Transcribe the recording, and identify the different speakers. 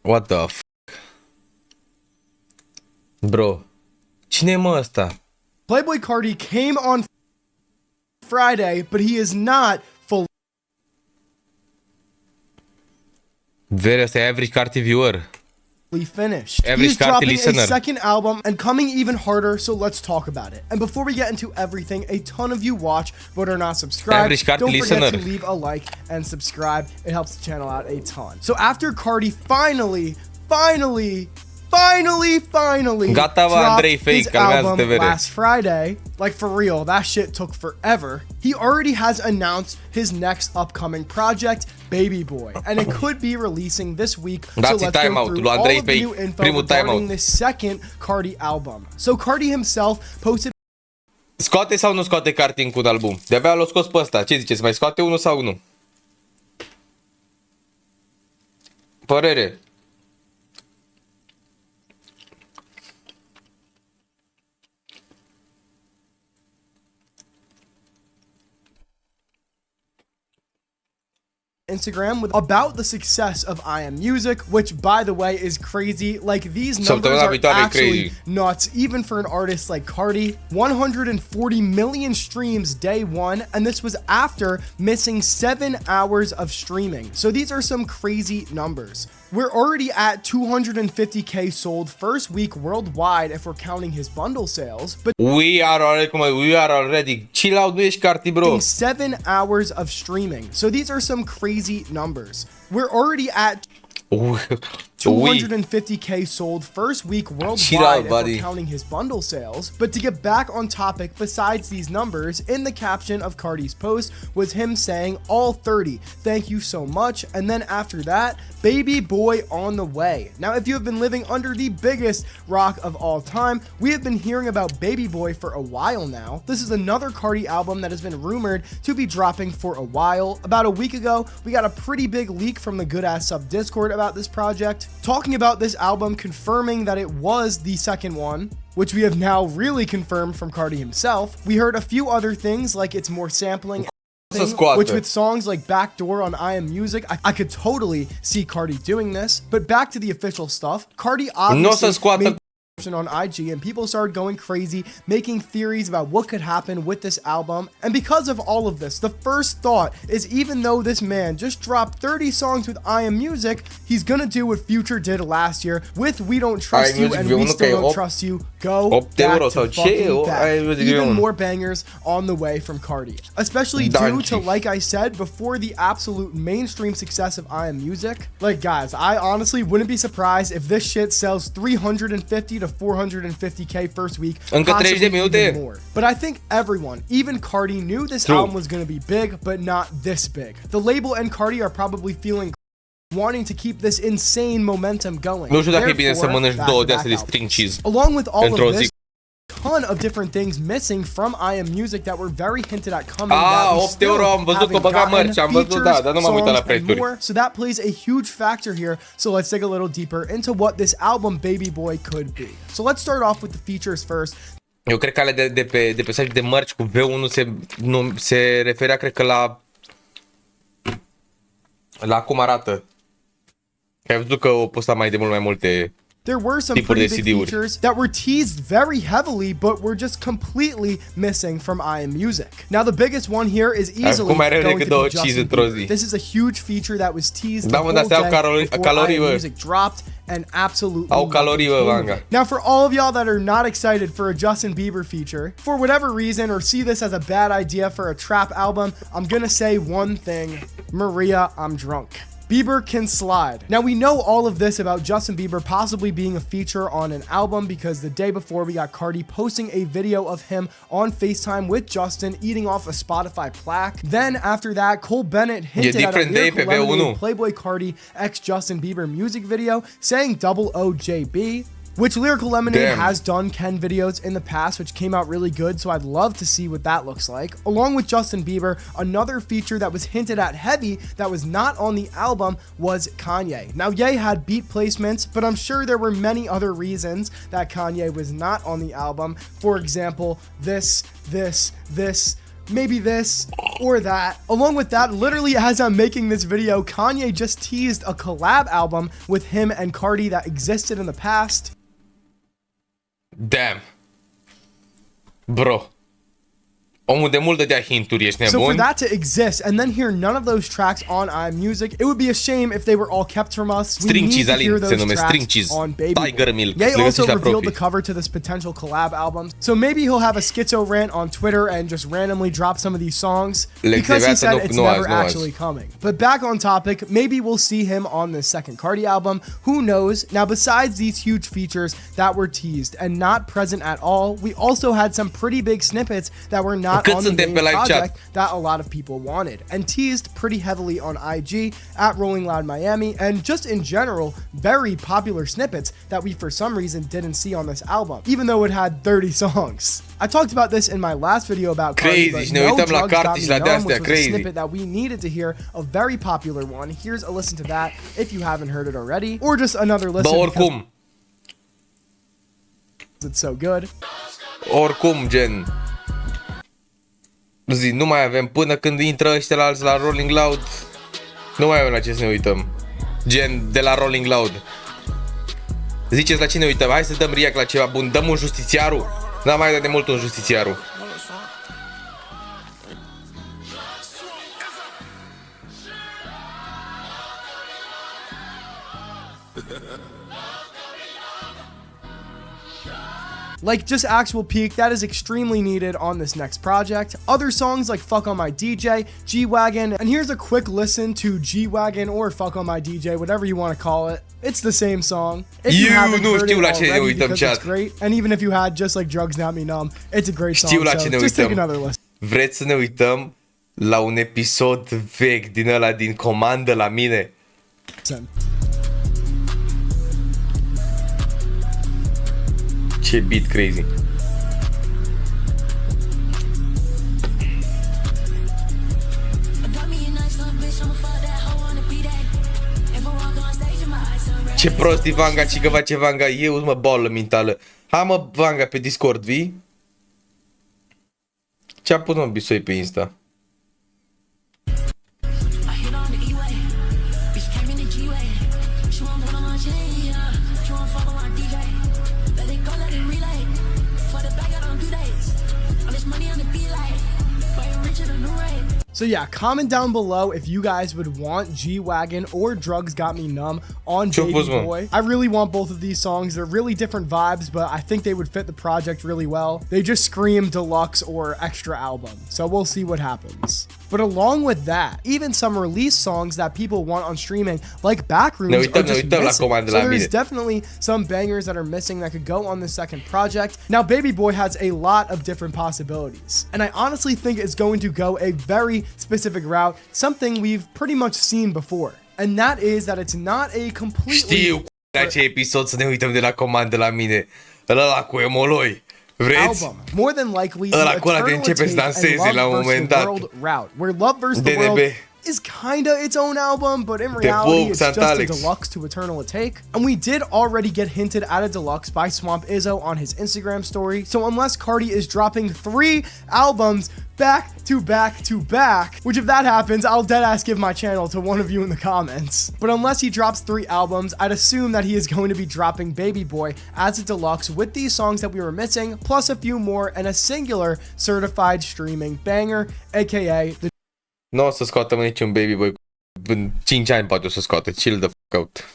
Speaker 1: What the f... Bro. Cine e mă ăsta?
Speaker 2: Playboi Carti came on Friday, but he is not fully
Speaker 1: Very average Carti viewer.
Speaker 2: finished.
Speaker 1: Average
Speaker 2: He's
Speaker 1: Carti
Speaker 2: dropping
Speaker 1: listener.
Speaker 2: a second album and coming even harder, so let's talk about it. And before we get into everything, a ton of you watch but are not subscribed.
Speaker 1: Average Carti
Speaker 2: Don't forget
Speaker 1: listener.
Speaker 2: to leave a like and subscribe. It helps the channel out a ton. So after Carti finally
Speaker 1: Gata, bă,
Speaker 2: dropped
Speaker 1: Andrei, fake,
Speaker 2: his
Speaker 1: calmează-te,
Speaker 2: album
Speaker 1: vere.
Speaker 2: last Friday, like for real, that shit took forever. He already has announced his next upcoming project, Baby Boi, and it could be releasing this week. So
Speaker 1: Dați
Speaker 2: let's
Speaker 1: time
Speaker 2: go
Speaker 1: out
Speaker 2: through
Speaker 1: lui
Speaker 2: all
Speaker 1: Andrei
Speaker 2: of the
Speaker 1: Fake.
Speaker 2: new info
Speaker 1: Primul time
Speaker 2: regarding
Speaker 1: out.
Speaker 2: this second Carti album. So Carti himself posted
Speaker 1: Scoate sau nu scoate Carti încă un album? De-abia l-a scos pe ăsta. Ce ziceți? Mai scoate unul sau nu? Părere.
Speaker 2: Instagram with about the success of I Am Music, which by the way is crazy. Like these numbers
Speaker 1: Săptămâna
Speaker 2: are
Speaker 1: viitoare e
Speaker 2: actually
Speaker 1: crazy.
Speaker 2: nuts, even for an artist like Cardi. 140 million streams day one, and this was after missing 7 hours of streaming. So these are some crazy numbers. We're already at 250k sold first week worldwide if we're counting his bundle sales, but
Speaker 1: We are already. Chill out, nu ești Carti, bro.
Speaker 2: 7 hours of streaming. So these are some crazy numbers. We're already at 250k sold first week
Speaker 1: Chill
Speaker 2: worldwide
Speaker 1: out,
Speaker 2: if
Speaker 1: buddy.
Speaker 2: we're counting his bundle sales. But to get back on topic, besides these numbers, in the caption of Carti's post was him saying, all 30, thank you so much. And then after that, Baby Boi on the way. Now, if you have been living under the biggest rock of all time, we have been hearing about Baby Boi for a while now. This is another Carti album that has been rumored to be dropping for a while. About a week ago, we got a pretty big leak from the Good Ass Sub Discord about this project, talking about this album, confirming that it was the second one, which we have now really confirmed from Carti himself. We heard a few other things, like it's more sampling, which with songs like Backdoor on I Am Music, I could totally see Carti doing this. But back to the official stuff, Carti obviously made on IG and people started going crazy, making theories about what could happen with this album. And because of all of this, the first thought is, even though this man just dropped 30 songs with I Am Music, he's gonna do what Future did last year with We Don't Trust You and We Still Don't Trust You. Go back to fucking back. Even more bangers on the way from Carti, especially due to, like I said before, the absolute mainstream success of I Am Music. Like, guys, I honestly wouldn't be surprised if this shit sells 350 to 450k first week, possibly even more. But I think everyone, even Carti, knew this album was going to be big, but not this big. The label and Carti are probably feeling wanting to keep this insane momentum going.
Speaker 1: Nu știu dacă e bine să mănânci două de astea de string cheese.
Speaker 2: Along with all of this, ton of different things missing from I Am Music that were very hinted at coming.
Speaker 1: 8 euro, am văzut că băga mărci, am văzut, da, dar nu m-am uitat la prețuri.
Speaker 2: So that plays a huge factor here. So let's dig a little deeper into what this album Baby Boi could be. So let's start off with the features first.
Speaker 1: Eu cred că alea de pe site de mărci cu V1 se referea, cred că la cum arată. Că ai văzut că o postat mai de mult mai multe.
Speaker 2: There were some pretty big features that were teased very heavily, but were just completely missing from I Am Music. Now, the biggest one here is easily going to be Justin Bieber. This is a huge feature that was teased the whole day before I Am Music dropped, and absolutely now, for all of y'all that are not excited for a Justin Bieber feature, for whatever reason, or see this as a bad idea for a trap album, I'm gonna say one thing: Maria, I'm drunk. Bieber can slide. Now, we know all of this about Justin Bieber possibly being a feature on an album because the day before we got Carti posting a video of him on FaceTime with Justin eating off a Spotify plaque. Then after that, Cole Bennett hinted at a Lyrical Lemonade Playboi Carti x Justin Bieber music video saying double OJB, which Lyrical Lemonade has done Ken videos in the past, which came out really good, so I'd love to see what that looks like. Along with Justin Bieber, another feature that was hinted at heavy that was not on the album was Kanye. Now, Ye had beat placements, but I'm sure there were many other reasons that Kanye was not on the album. For example, this, maybe this or that. Along with that, literally as I'm making this video, Kanye just teased a collab album with him and Cardi that existed in the past.
Speaker 1: Damn. Bro. Omul de mult dădea hinturi, ești nebun?
Speaker 2: So for that to exist and then hear none of those tracks on iMusic, it would be a shame if they were all kept from us. We need to hear those tracks on Baby Boi. Ye also revealed the cover to this potential collab album. So maybe he'll have a schizo rant on Twitter and just randomly drop some of these songs because he said it's never actually coming. But back on topic, maybe we'll see him on the second Cardi album. Who knows? Now, besides these huge features that were teased and not present at all, we also had some pretty big snippets that were not on the main project that a lot of people wanted and teased pretty heavily on IG at Rolling Loud Miami, and just in general very popular snippets that we for some reason didn't see on this album, even though it had 30 songs. I talked about this in my last video about Cardi, but No Drugs Got Me Numb, which was a snippet that we needed to hear, a very popular one. Here's a listen to that if you haven't heard it already, or just another listen because it's so good.
Speaker 1: Oricum, gen zi, nu mai avem până când intră ăștia la alții la Rolling Loud. Nu mai avem la ce să ne uităm. Gen de la Rolling Loud. Ziceți la ce ne uităm? Hai să dăm react la ceva bun. Dăm un justițiarul. N-am mai dat de mult un justițiarul.
Speaker 2: Like, just actual peak, that is extremely needed on this next project. Other songs like Fuck on My DJ, G-Wagon, and here's a quick listen to G-Wagon or Fuck on My DJ, whatever you want to call it. It's the same song. If you haven't heard it already, because it's great, and even if you had, just like Drugs Got Me Numb, it's a great song, so just take another listen.
Speaker 1: Vreți să ne uităm la un episod vechi din ăla din Comandă la mine? Ce beat crazy. Ce prost e Vanga, ci că face Vanga, eu mă bolă mentală. Hai mă Vanga pe Discord, vii? Ce-a pus mă Bisoi pe Insta?
Speaker 2: So yeah, comment down below if you guys would want G-Wagon or Drugs Got Me Numb on Baby Boi. I really want both of these songs. They're really different vibes, but I think they would fit the project really well. They just scream deluxe or extra album, so we'll see what happens. But along with that, even some release songs that people want on streaming, like Backrooms, are just missing. So there's definitely some bangers that are missing that could go on the second project. Now, Baby Boi has a lot of different possibilities, and I honestly think it's going to go a very specific route, something we've pretty much seen before, and that is that it's not a completely...
Speaker 1: Știu ce episod să ne uităm de la Comandă la mine, ăla cu emoloi. Vreți?
Speaker 2: Album. More than likely,
Speaker 1: ăla cu ăla de începe să danseze la un moment dat.
Speaker 2: Route, where Love vs. the World is kinda its own album, but in reality, it's just a deluxe to Eternal Take. And we did already get hinted at a deluxe by Swamp Izzo on his Instagram story. So unless Cardi is dropping 3 albums back to back to back, which if that happens, I'll deadass give my channel to one of you in the comments. But unless he drops 3 albums, I'd assume that he is going to be dropping Baby Boi as a deluxe with these songs that we were missing, plus a few more, and a singular certified streaming banger, aka the...
Speaker 1: Nu o să scoată niciun Baby Boi. În 5 ani poate o să scoate. Chill the fuck out.